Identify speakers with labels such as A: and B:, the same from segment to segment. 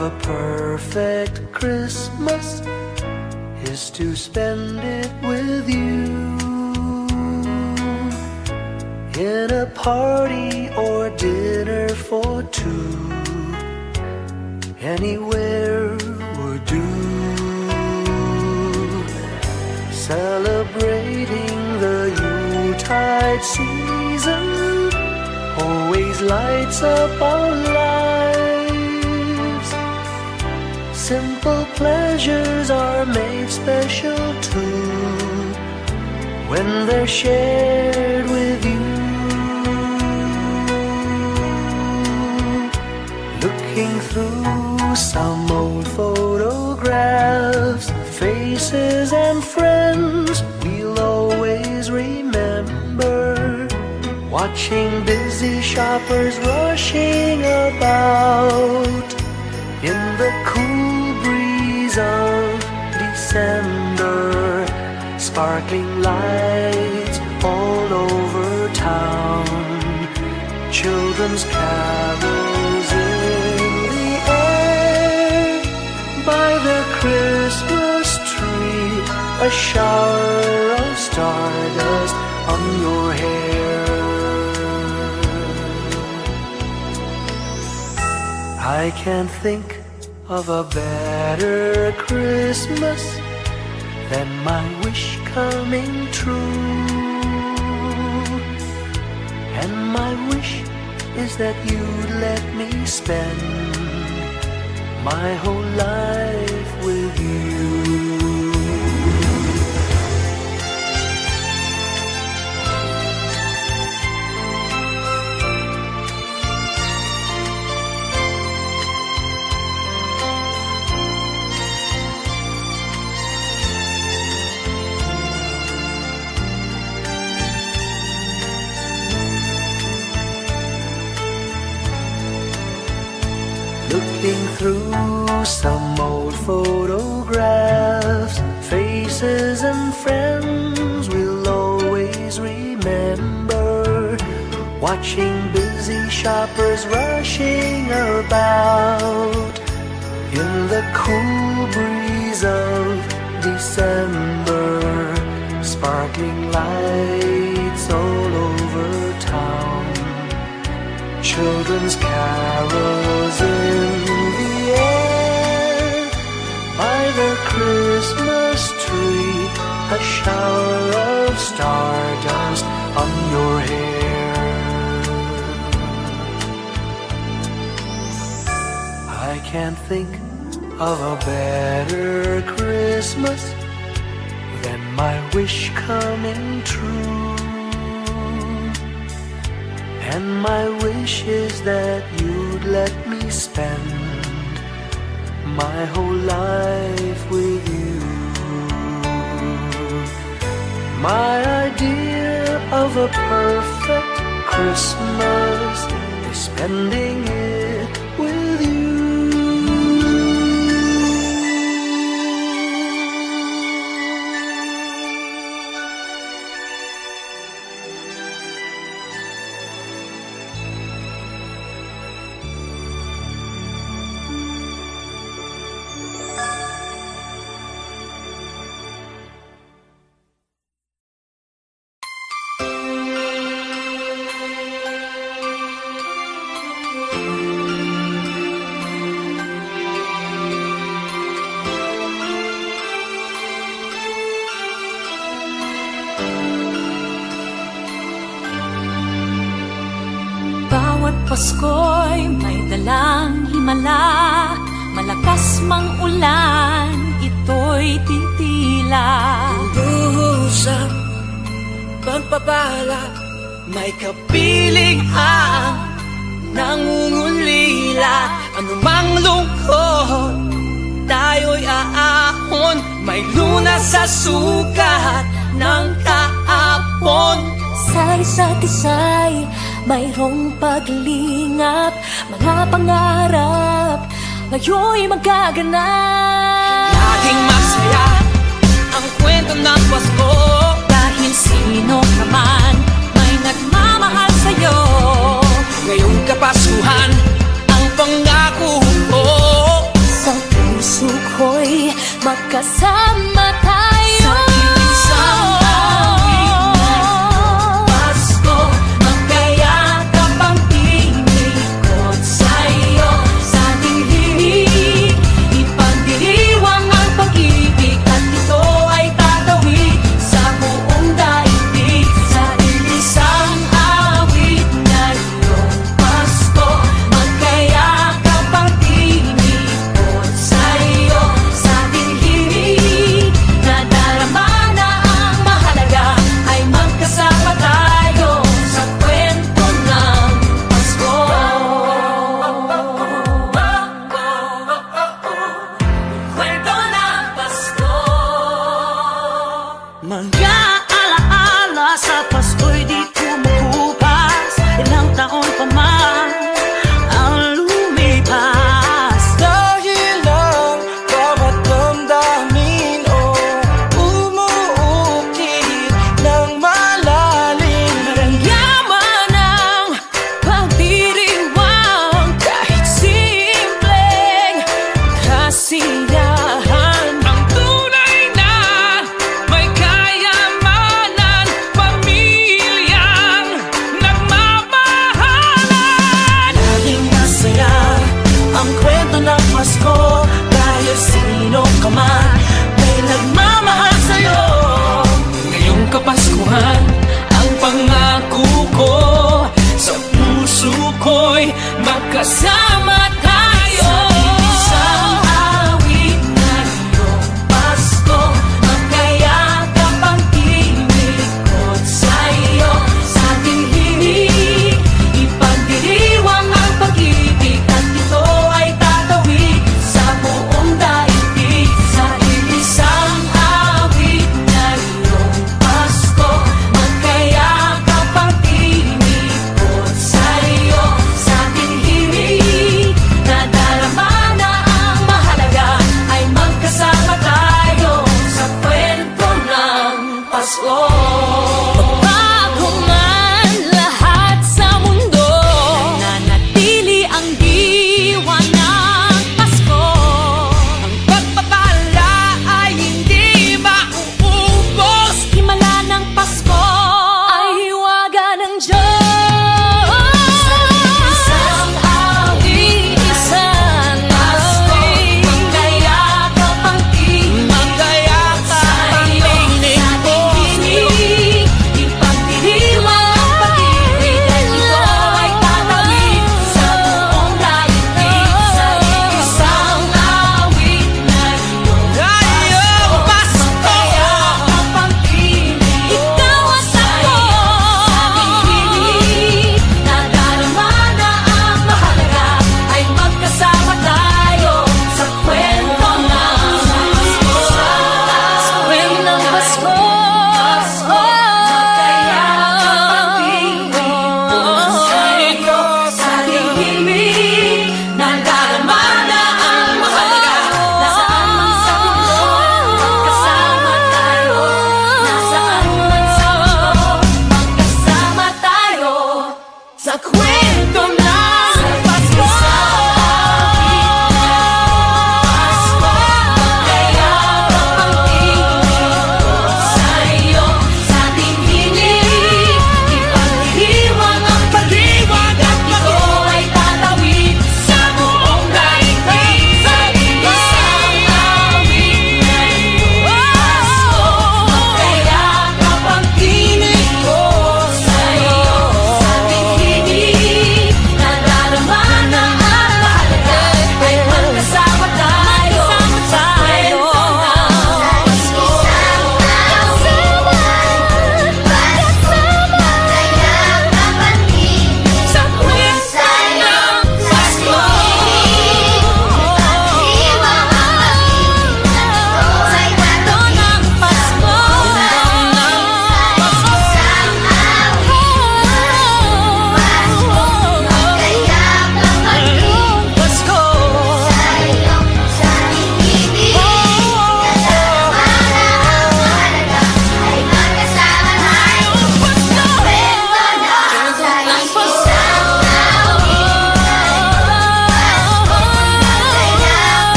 A: of a perfect Christmas is to spend it with you, in a party or dinner for two. Anywhere would do. Celebrating the Yuletide season always lights up our lives. Simple pleasures are made special too when they're shared with you. Looking through some old photographs, faces and friends we'll always remember. Watching busy shoppers rushing about in the cool breeze of December. Sparkling lights all over town, children's carols in the air. By the Christmas tree, a shower of stardust on your hair. I can't think of a better Christmas than my wish coming true. And my wish is that you'd let me spend my whole life with you. Looking through some old photographs, faces and friends we'll always remember. Watching busy shoppers rushing about in the cool breeze of December. Sparkling lights all over town, children's carols in the air. By the Christmas tree, a shower of stardust on your hair. I can't think of a better Christmas than my wish coming true. And my wish is that you'd let me spend my whole life with you. My idea of a perfect Christmas is spending it with you.
B: Pasko'y may dalang himala, malakas mang ulan, ito'y titila.
C: Duhusap, pagpapala, may kapiling ang nangungulila. Anumang lungkot, tayo'y aahon, may lunas sa sukat ng kaapon.
B: Sa isa't isa'y mayroong paglingap, mga pangarap ngayon'y magaganap.
C: Laging masaya ang kwento ng Pasko,
B: dahil sino ka man may nagmamahal sa'yo.
C: ngayong Kapaskuhan ang pangako ko.
B: magkasama tayo.
C: Sa isang awit na Pasko, magkayakap ang tinikot sa'yo. Sa ating himig, ipagdiriwang ang pag-ibig, at ito ay tatawid sa buong daigdig. Sa isang awit na iyong Pasko, magkayakap ang tinikot sa'yo. Sa ating himig, nadarama na ang mahalaga, ay magkasama tayo sa kwento ng Pasko. Kwento ng Pasko.
D: Mga alaala sa Pasko'y di kumukupas. Ilang taon pa man ang lumipas.
E: Dahil ang bawat damdamin umuukit ng malalim.
C: Yaman ang pagdiriwang, kahit simpleng kasiyahan. Ang tunay na may kayamanan, pamilyang nagmamahalan.
D: Laging masaya ang kwento ng Pasko. Dahil sino ka man may nagmamahal sa'yo.
C: Ngayong Kapaskuhan, ang pangako ko sa puso ko'y magkasama tayo. Sa awit na iyong Pasko, magkayakap ang tinikot sa'yo. Sa ating himig, ipagdiriwang ang pag-ibig, at ito ay tatawid sa buong daigdig. Sa isang awit na iyong Pasko, magkayakap ang tinikot sa'yo. Sa ating himig,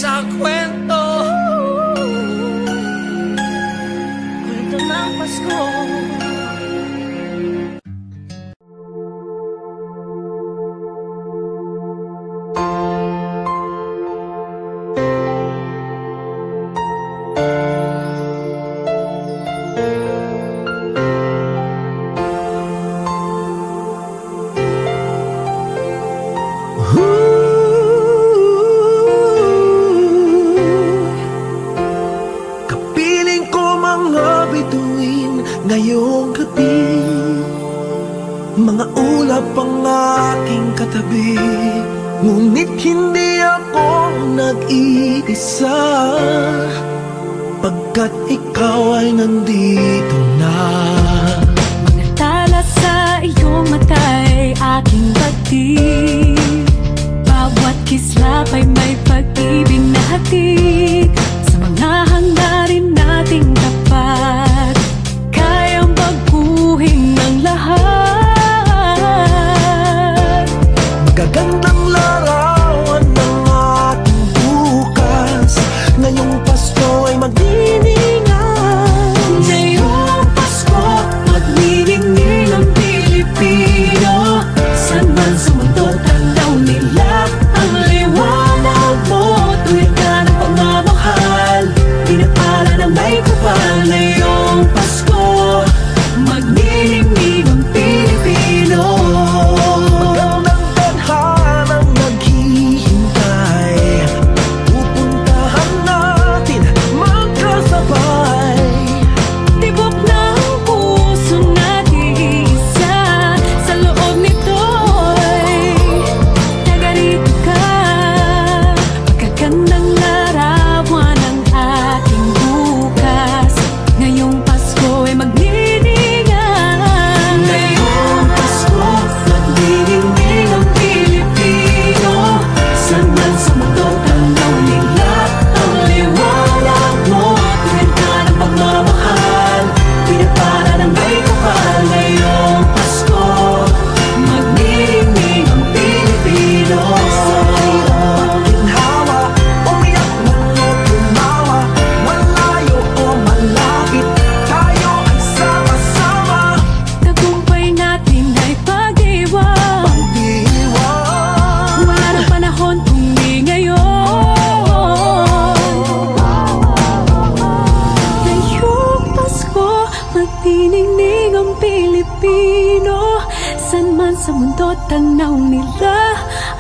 E: sa kwento.
D: Kwento ng Pasko.
A: Kapiling ko mga bituin ngayong gabi, mga ulap ang aking katabi, ngunit hindi ako nag-iisa, pagkat ikaw ay nandito na.
B: Mga tala sa iyong mata'y aking batid, bawat kislap ay may pag-ibig na hatid. Sa mga hangarin nating tapat, kayang baguhin ng lahat.
A: Magagandang larawan ng ating bukas, ngayong Pasko ay magdiningan.
B: Ngayong Pasko, magniningning ang Pilipino. San man sa mundo, tanaw nila ang liwanag mo. Tuwid ka ng pagmamahal, pinapala ng may kapal. Ngayong Pasko, magniningning ang Pilipino.
A: Magandang tadhanang naghihintay, pupuntahan natin magkasabay.
B: Tibok ng puso natin isa, sa loob nito'y tagarito ka. Magagandang larawan ng ating bukas, ngayong Pasko ay magniningan. Ngayong Pasko, magniningning ang Pilipino. San man sa mundo, tanaw nila ang liwanag mo. Tuwid ka ng pagmamahal, pinapala ng may kapal. Ngayong Pasko, magniningning ang Pilipino.
A: Ginhawa, umiyak man o tumawa, malayo o malapit, tayo ay sama-sama.
B: Tagumpay natin ay pag-iwan,
A: Pag-iwan,
B: wala nang panahon kung di ngayon. Ngayong Pasko, magniningning ang Pilipino. San man sa mundo, tanaw nila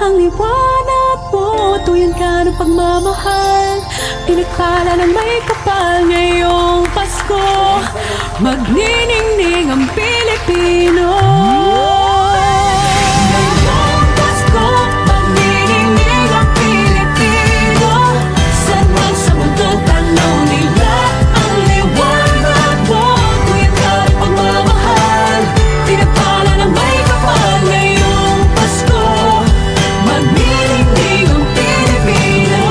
B: ang liwanag mo. Tuyan ka ng pagmamahal, pinagpala ng may kapal. Ngayong Pasko, magniningning ang Pilipino. Ngayong Pasko, magniningning ang Pilipino. San man sa mundo, tanaw nila ang liwanag mo. Tuyan ka ng pagmamahal, pinapala ng may kapal. Ngayong Pasko, magniningning ang Pilipino.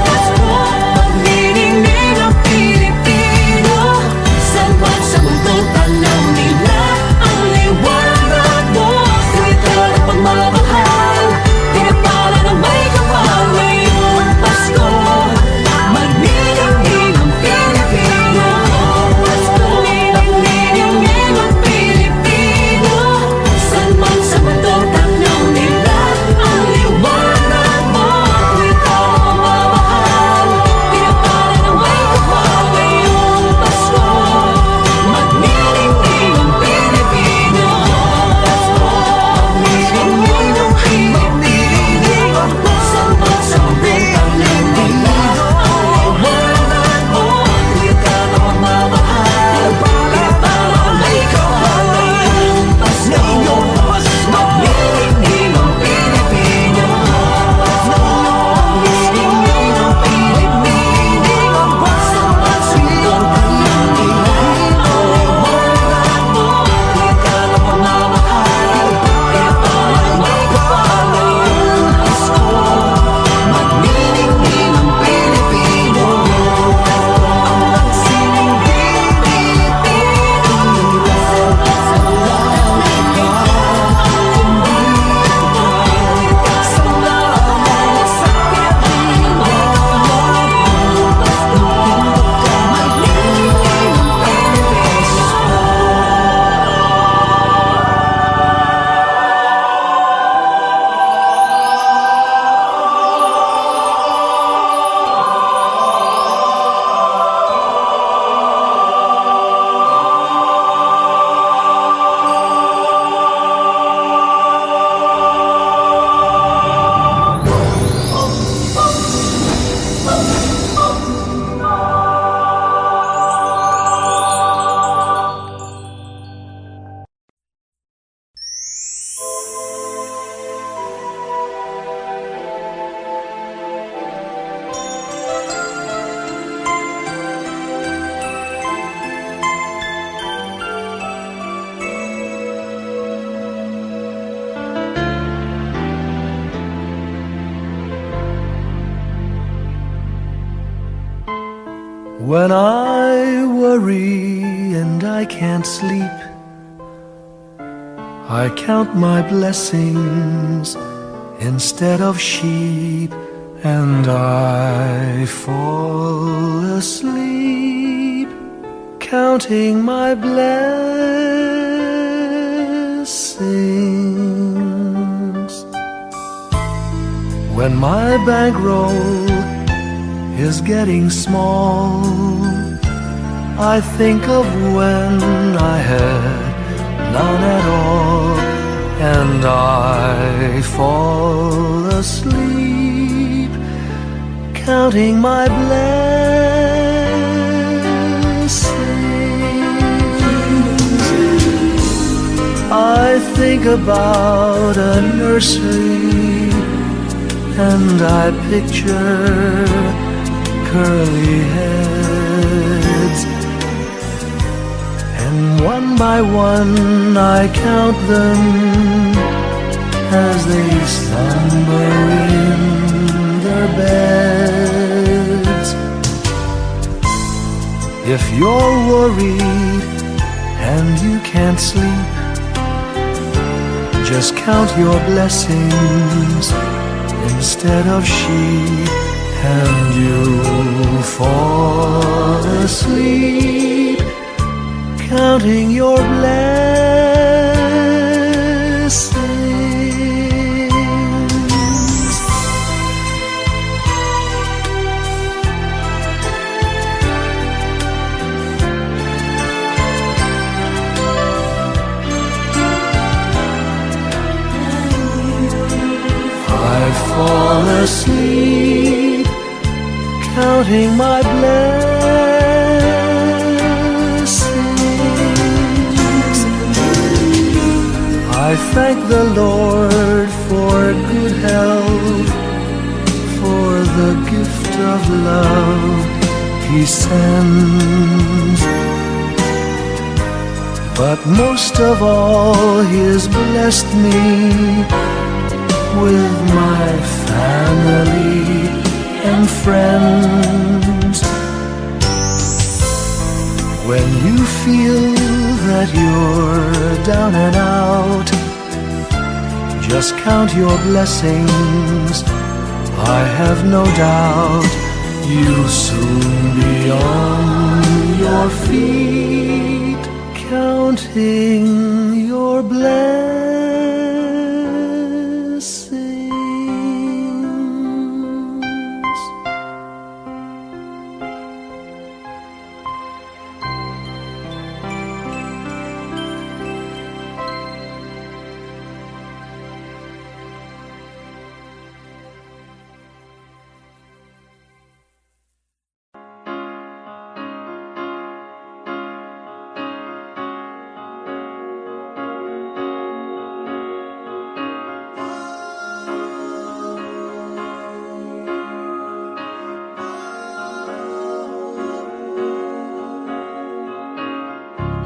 B: Pasko, magniningning ang Pilipino. San man sa mundo, tanaw nila ang liwanag
A: When I worry and I can't sleep, I count my blessings instead of sheep, and I fall asleep counting my blessings. When my bankroll is getting small, I think of when I had none at all, and I fall asleep counting my blessings. I think about a nursery, and I picture curly heads, and one by one I count them as they slumber in their beds. If you're worried and you can't sleep, just count your blessings instead of sheep, and you'll fall asleep counting your blessings. I fall asleep counting my blessings. I thank the Lord for good health, for the gift of love He sends. But most of all, He has blessed me with my family and friends. When you feel that you're down and out, just count your blessings. I have no doubt you'll soon be on your feet, counting your blessings.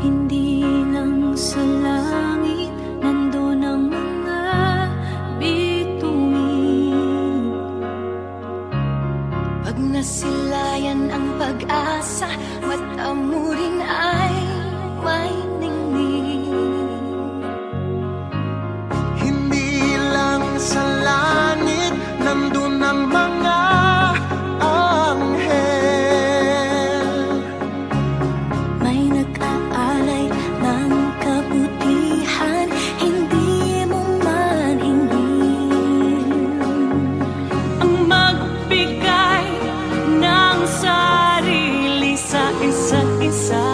B: Hindi lang sa langit nandoon ang mga bituin. Pag nasilayan ang pag-asa, mata mo rin ay may ningning.
E: Hindi lang sa langit nandun ang mga anghel.
B: May nag-aalay ng kabutihan, hindi mo man hingin.
F: Ang magbigay ng sarili sa isa't isa.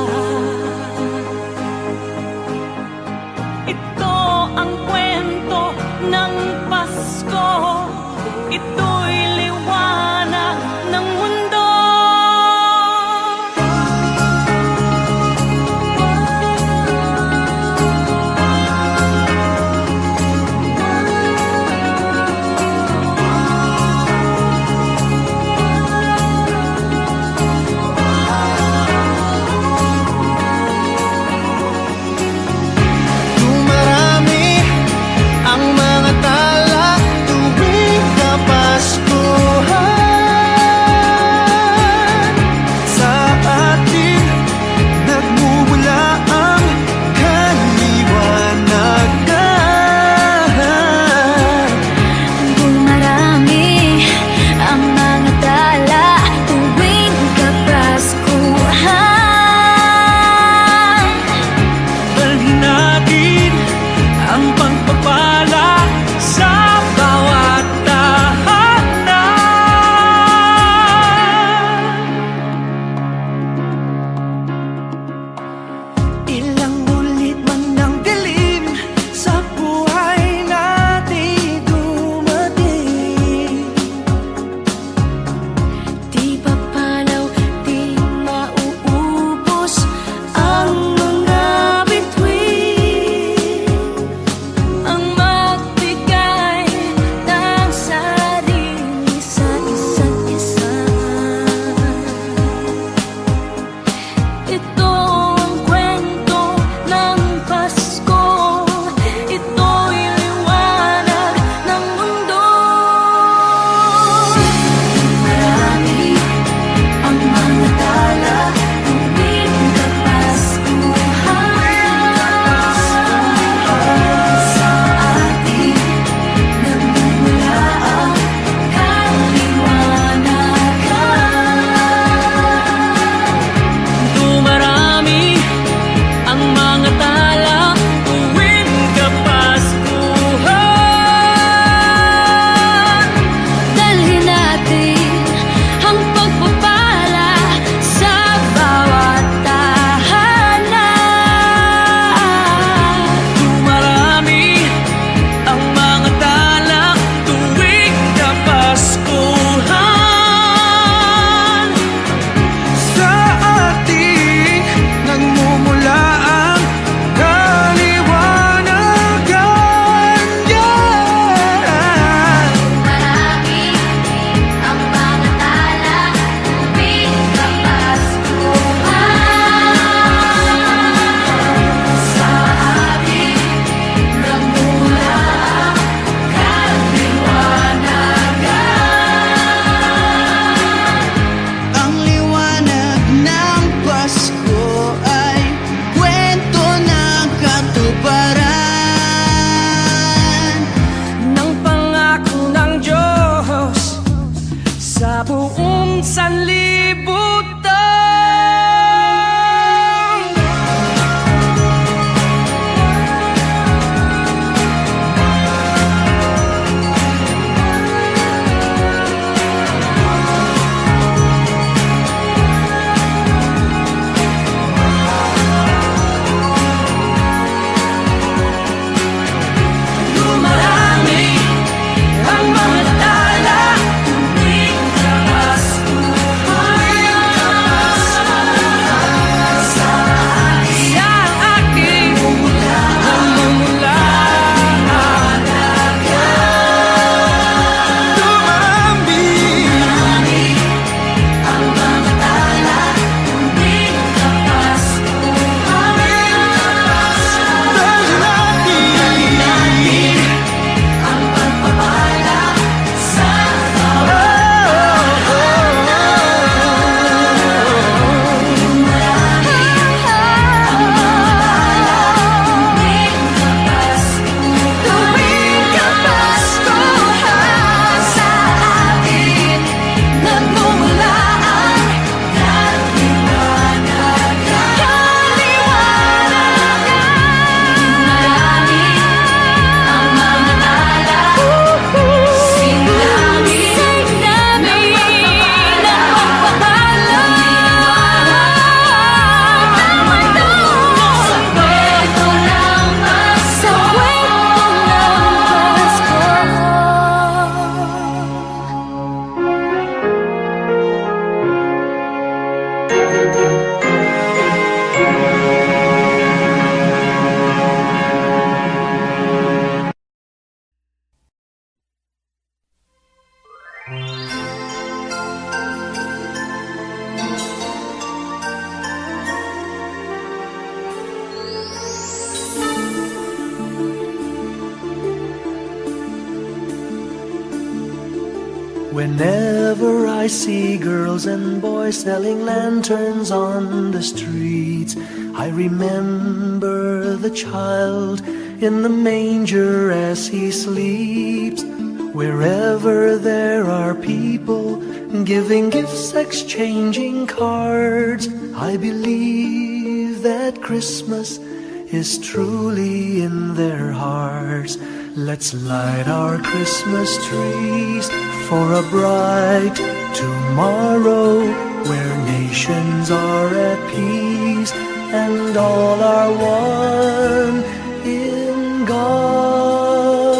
F: buong sanlibutan.
A: Whenever I see girls and boys selling lanterns on the streets, I remember the child in the manger as he sleeps. Wherever there are people giving gifts, exchanging cards, I believe that Christmas is truly in their hearts. Let's light our Christmas trees for a bright tomorrow, where nations are at peace and all are one in God.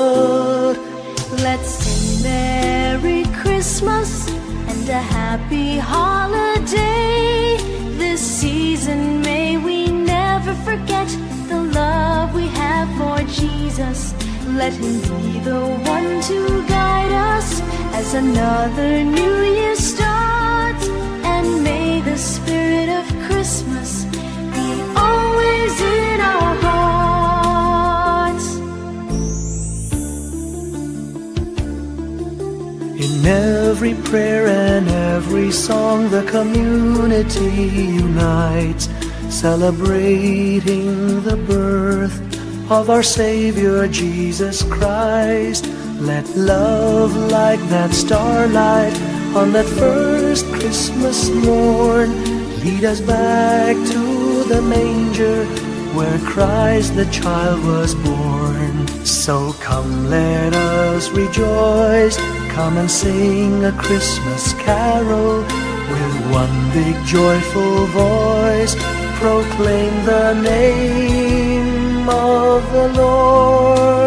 G: Let's sing Merry Christmas and a happy holiday. This season may we never forget the love we have for Jesus. Let him be the one to guide us as another new year starts. And may the spirit of Christmas be always in our hearts.
A: In every prayer and every song, the community unites, celebrating the birth of our Savior Jesus Christ. Let love like that starlight on that first Christmas morn lead us back to the manger where Christ the child was born. So come, let us rejoice, come and sing a Christmas carol with one big joyful voice, proclaim the name of the Lord.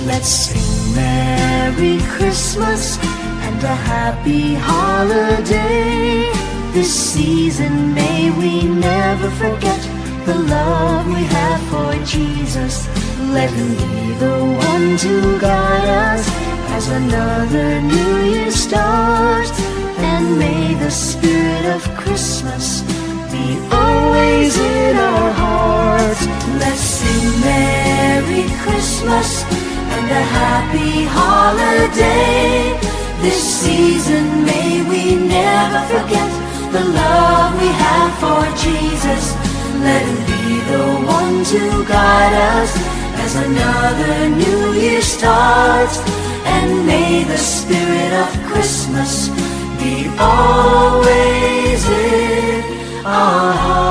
G: Let's sing Merry Christmas and a happy holiday. This season may we never forget the love we have for Jesus. Let him be the one to guide us as another new year starts. And may the spirit of Christmas be always in our hearts. Let's sing Merry Christmas and a happy holiday. This season may we never forget the love we have for Jesus. Let him be the one to guide us as another new year starts. And may the spirit of Christmas
D: always in our hearts.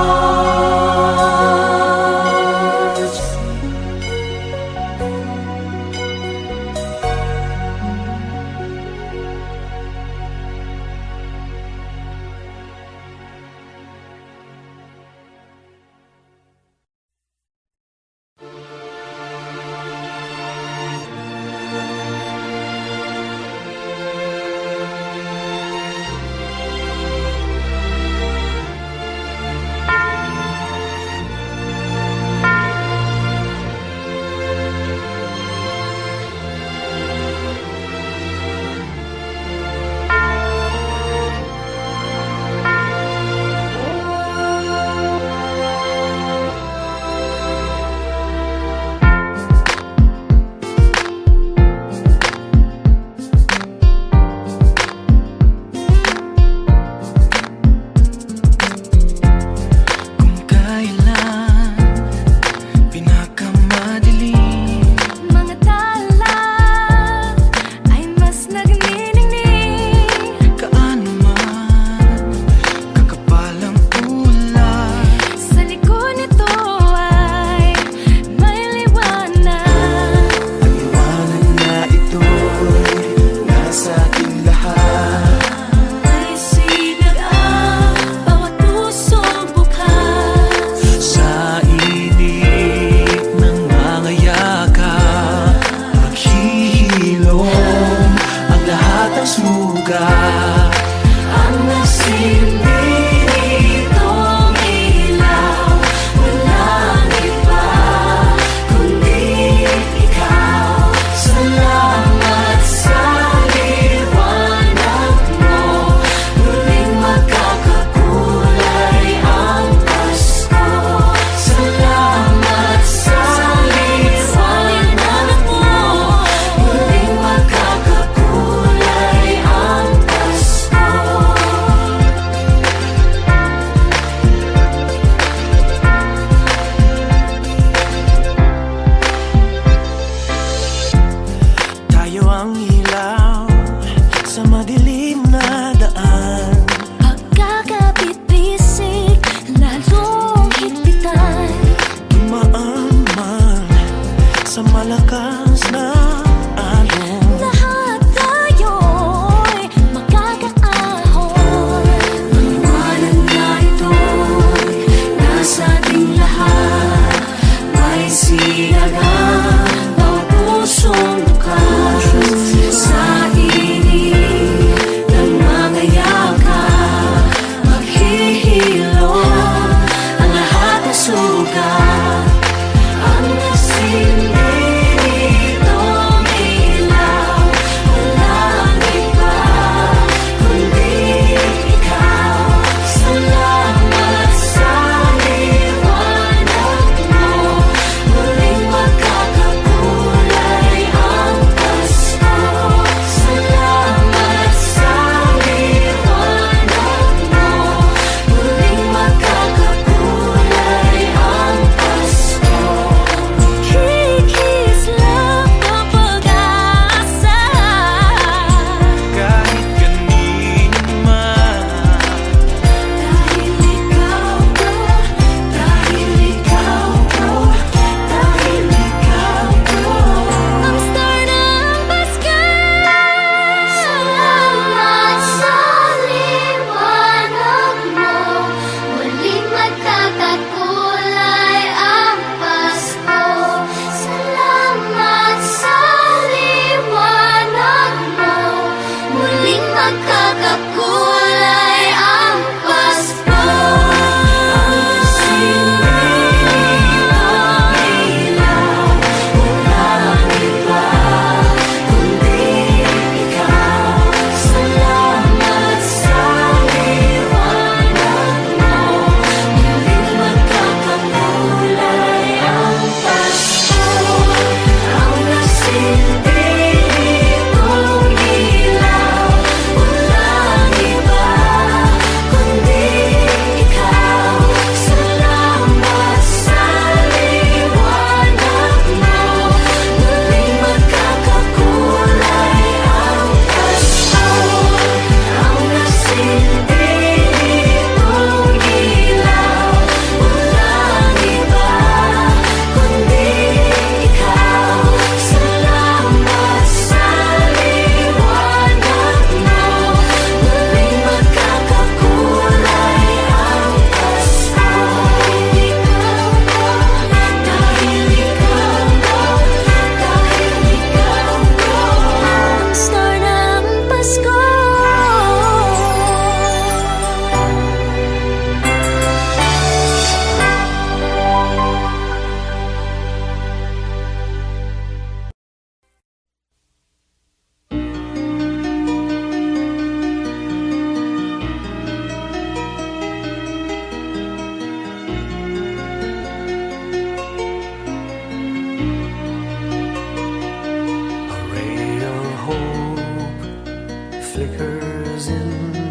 D: Sa init ng mga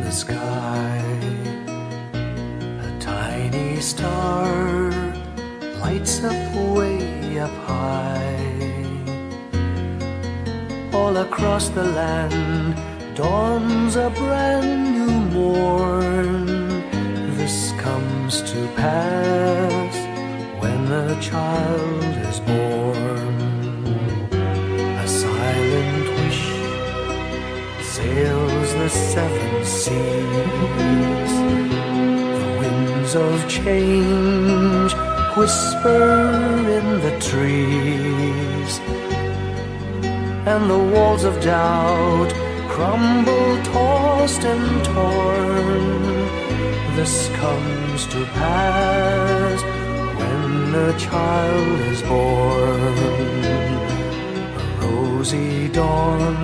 A: the sky. A tiny star lights up way up high. All across the land dawns a brand new morn. This comes to pass when a child is born. A silent wish sails the seven seas. The winds of change whisper in the trees, and the walls of doubt crumble, tossed and torn. This comes to pass when a child is born. A rosy dawn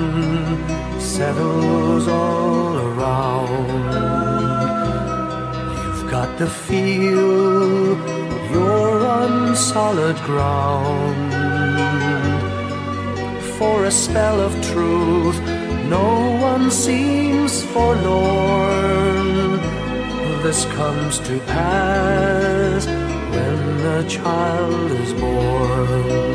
A: settles all around. You've got to feel you're on solid ground. For a spell of truth, no one seems forlorn. This comes to pass when a child is born.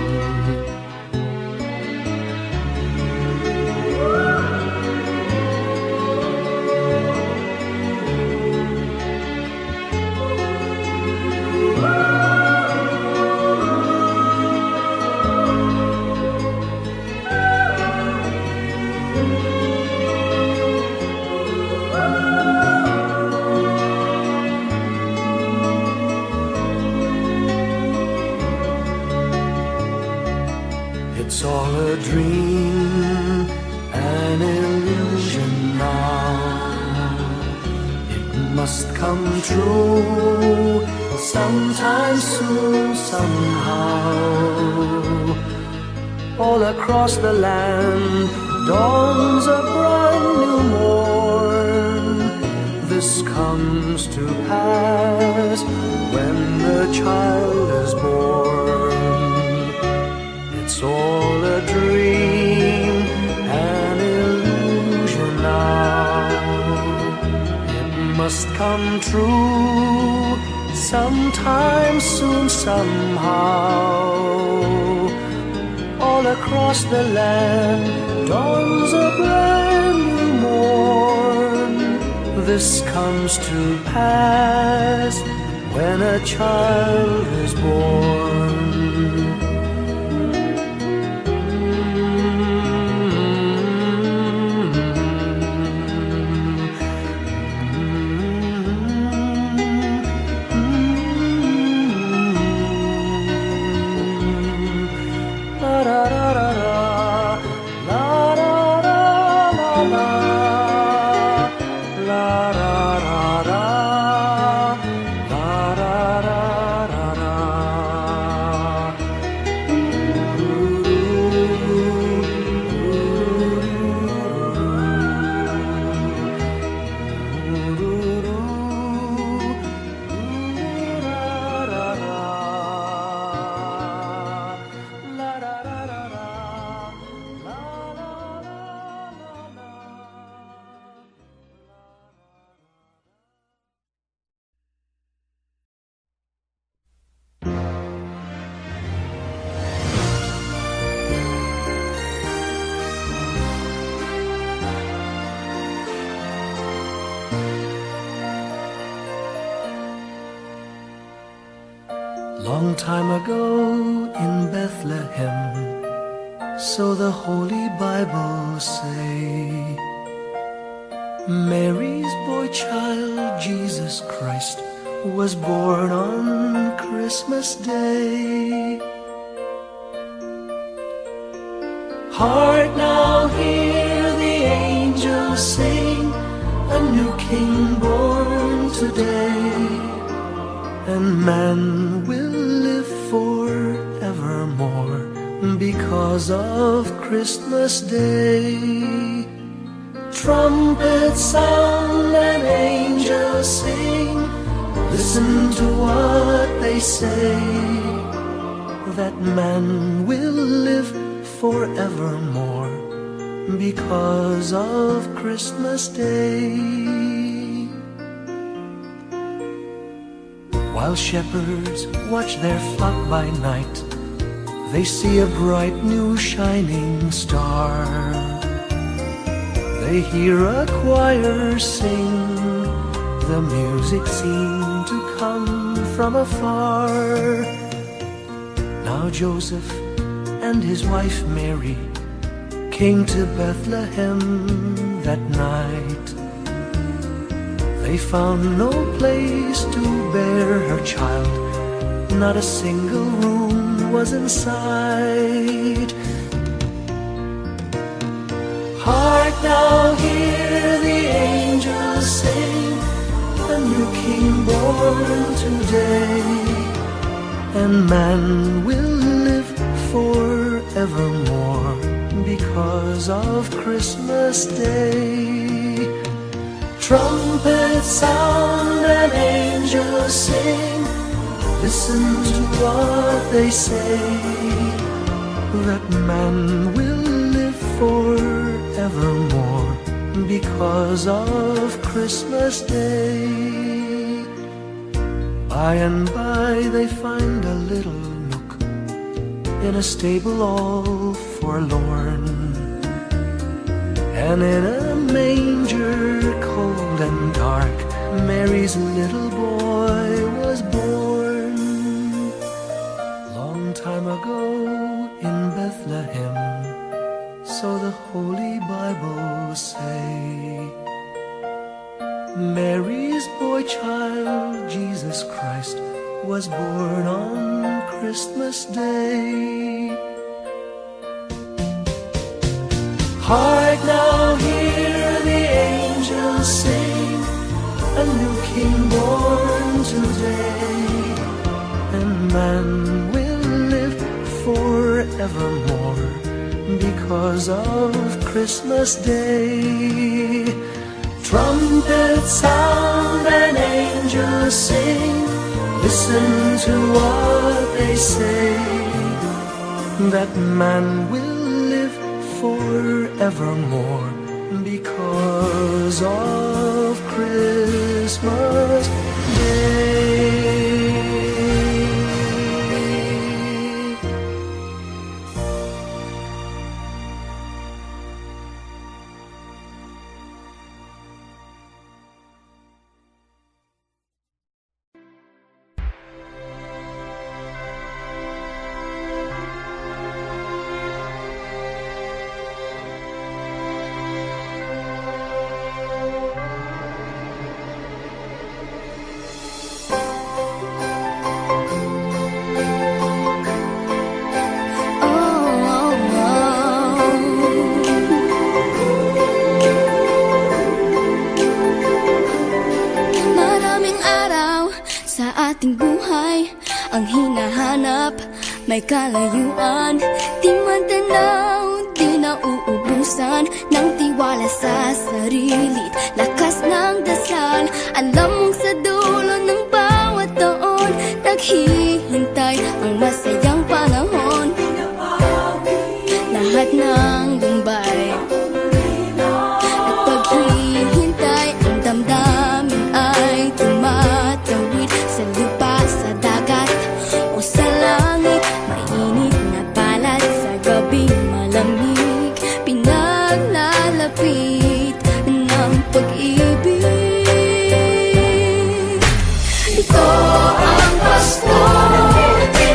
A: It's all a dream, an illusion now. It must come true sometime soon, somehow. All across the land dawns a brand new morn. This comes to pass when the child is born. It's all a dream, an illusion now. It must come true sometime soon, somehow. All across the land dawns a brand new morn. This comes to pass when a child is born. Long time ago in Bethlehem, so the Holy Bible say, Mary's boy child, Jesus Christ, was born on Christmas Day. Hark now, hear the angels sing, a new King born today, and man will live forevermore because of Christmas Day. Trumpets sound and angels sing, listen to what they say, that man will live forevermore because of Christmas Day. While shepherds watch their flock by night, they see a bright new shining star. They hear a choir sing, the music seemed to come from afar. Now Joseph and his wife Mary came to Bethlehem that night. They found no place to bear her child, not a single room was in sight. Hark now, hear the angels sing, a new king born today, and man will live forevermore because of Christmas Day. Trumpets sound and angels sing, listen to what they say, that man will live forevermore because of Christmas Day. By and by they find a little nook in a stable all forlorn, and in a manger cold and dark, Mary's little boy was born. Long time ago in Bethlehem, so the Holy Bible say, Mary's boy child, Jesus Christ, was born on Christmas Day. Hark now, hear the angels sing, a new king born today, and man will live forevermore because of Christmas Day. Trumpets sound and angels sing, listen to what they say, that man will live forevermore because of Christmas Day.
H: ating buhay ang hinahanap, may kalayuan, di man tanaw, di nauubusan ng tiwala sa sarilit, lakas ng dasal. Alam mong sa dulo ng bawat taon, naghihintay ang masayang panahon. Lahat ng lumbay at paghihintay, ang damdamin ay tumatawid sa lupa, sa dagat o sa langit. Mainit na palad sa gabing malamig, pinaglalapit ng pag-ibig. Ito ang Pasko,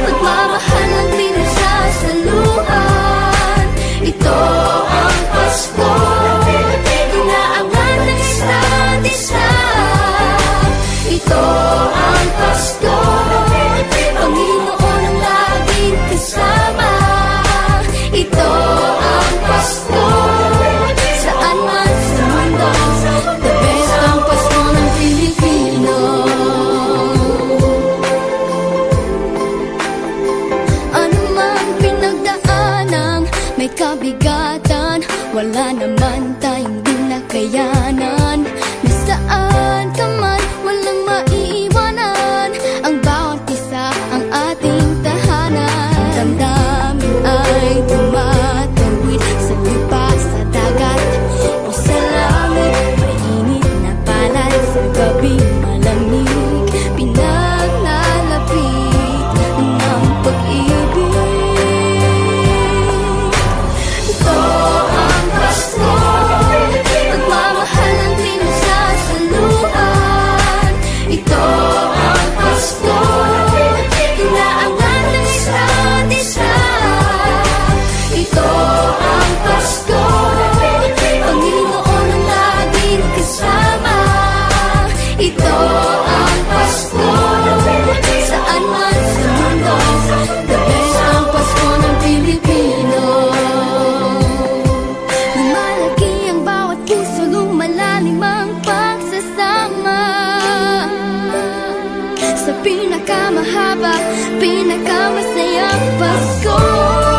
H: pagmamahal ng pinagsasaluhan. Ito ang Pasko, inaabangan ng isa't isa. Ito ang Pasko, Panginoon ang laging kasama. Ito ang Pasko, saan man sa mundo, the best ang Pasko ng Pilipino. Ano man pinagdaanang may kabigatan, wala naman tayong di nakayanan. Nasaan ka man, walang maiiwanan, ang bawat isa ang ating tahanan. Damdamin ay tumatawid sa lupa, sa dagat o sa langit. Mainit na palad sa gabing malamig, pinaglalapit ba? Pinakamasayang Pasko.